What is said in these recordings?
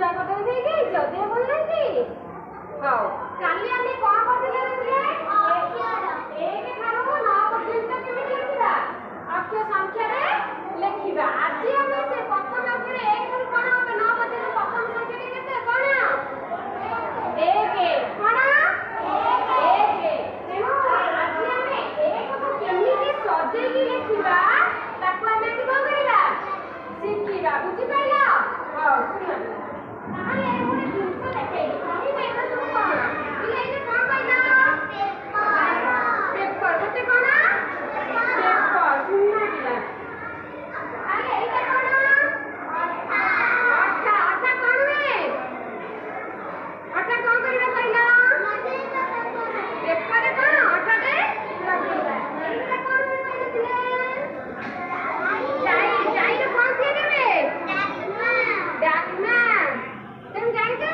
पूजा कर दे के जदे बोल नहीं हां काली आमे कोन करथिले रे एक थारो 9 पर्यंत केमे लिखिबा अक्षर संख्या रे लिखिबा आज आमे से प्रथम अक्षर एक थारो कोन होबे 9 पर्यंत प्रथम संख्या रे केते कोन एक कोन एक तेनो आज आमे एक को केमिति सजेई लिखिबा ताको आमे कोन करिबा शिखिबा बुझि पाइला हां सुन अरे मोरे जिंस देखे कहि बेना सब कोन इले इले कोन कहला पेपर कते कोन पेपर सुन दिला अरे एटा कोन अच्छा अच्छा कोन रे अच्छा कोन करिबा कहला पेपर कोन अच्छा दे लगेबा एटा कोन कहले जाई जाई रे कोन से देबे डाकना तुम जानि छ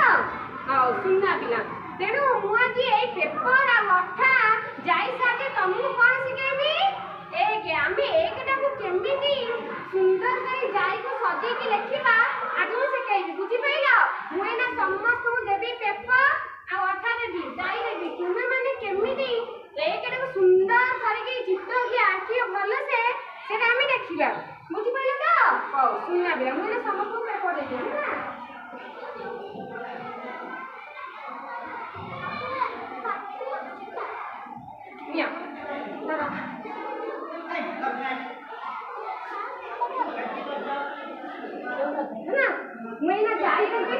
हां सुनना पिला तेनु मु आज ए पेपर आ अठा जाई साथे तुमको कोन सिखेबी एक आमे एकटा को केमिति सुंदर करी जाई को सजे के लिखिबा आज मु सिखेबी बुझि पाइला मु एना समस्त को देबी पेपर आ अठा देबी जाई देबी तुमे माने केमिति एकटा को सुंदर करी के चित्र की आखियो भलो से सेटा आमे देखिबा बुझि पाइला त हां सुनना बिला मु एना समस्त को पेपर देबी ना या दादा ना मैं ना जाई करके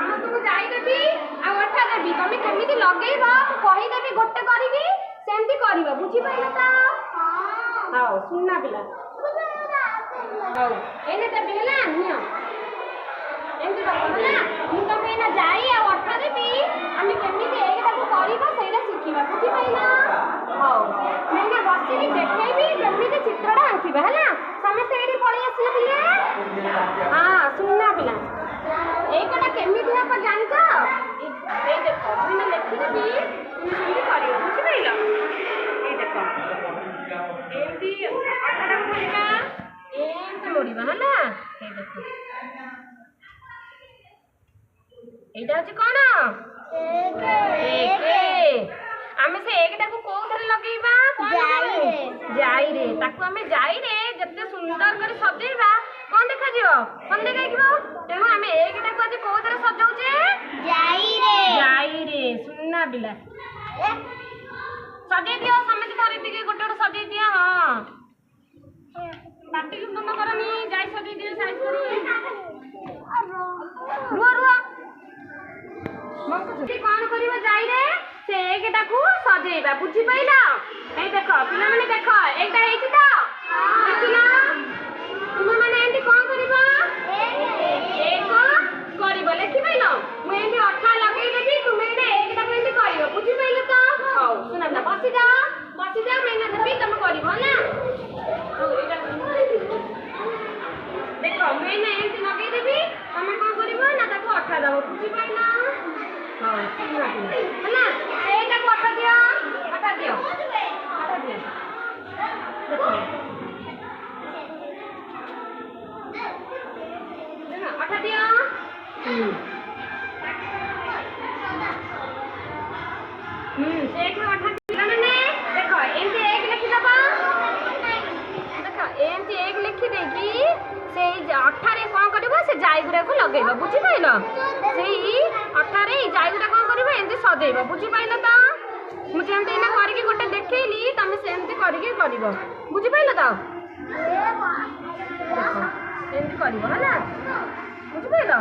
समस्त को जाई देबी आ अठा देबी तमे केमिति लगेइबा कहि देबी गोटे करिबी सेमति करिबा बुझि पाइला त हां सुनना बिला हां एने देबी हला नियो एंती बाबा ना मु तमे ना जाई आ अठा देबी आमे केमिति एकटा को करिबा सेला सिखिबा बुझि पाइला हां मैं ना बसिली देखैबी केमिति चित्रटा आंकिबा हला समस्त एडी पळी आसले पिले हां सुनना पिला एकटा केमिति आप जानि छ ए देखो मैं लिखि देबी तुम सेमति करियो बुझि पाइला ए देखो एंती अठा मोड़िबा एंती मोड़िबा हला ए देखो एटा अछि कोन एक आमे से एकटा को को धरे लगेइबा जाई रे ताकू आमे जाई रे जत्ते सुंदर करे सजेइबा कोन देखा जिवो कोन देखाइबो तेनु आमे एकटा को आज को धरे सजाउचे जाई रे सुनना बिला सजे दियो समेत धरे दिके गोटे गोटे सजे दिया हां पार्टी को तुम करनी जाई सजे दियो साइज करी रुआ रुआ मक्की कोन करिबा जाई रे से एकटा को सजेइबा बुझि पाइला ए देखो पिला माने देखो एकटा हेछि त देखिना तुम माने एंटी कोन करिबा एक करिबा लिखि पाइलो मु एंटी अठा लगेइ देबी तुम एने एकटा को एंटी करियो बुझि पाइलो त हां सुना ना बसि जा मैंने देबी तुम करिबो ना देखो मैंने एंटी लगेइ देबी हमें कोन करिबो ना ताको अठा दबो बुझि पाइला हां सुना ना एटा को अठा दियो देखो ना अठा दियो एक में अठा दिला ने देखो एंती एक लिखि दबा देखो एंती एक लिखि देगी से अठा रे कोन करबो से जाई गुरा को लगेबो बुझि पाइलो सेई अठा रे जाई गुरा कोन करबो एंती सजेइबो बुझि पाइलो त मु जेंती ना करी के गोटे देखैली तमे सेंती करी के करिवो बुझि पाइलो त देखो एंती करिवो हला बुझि पाइलो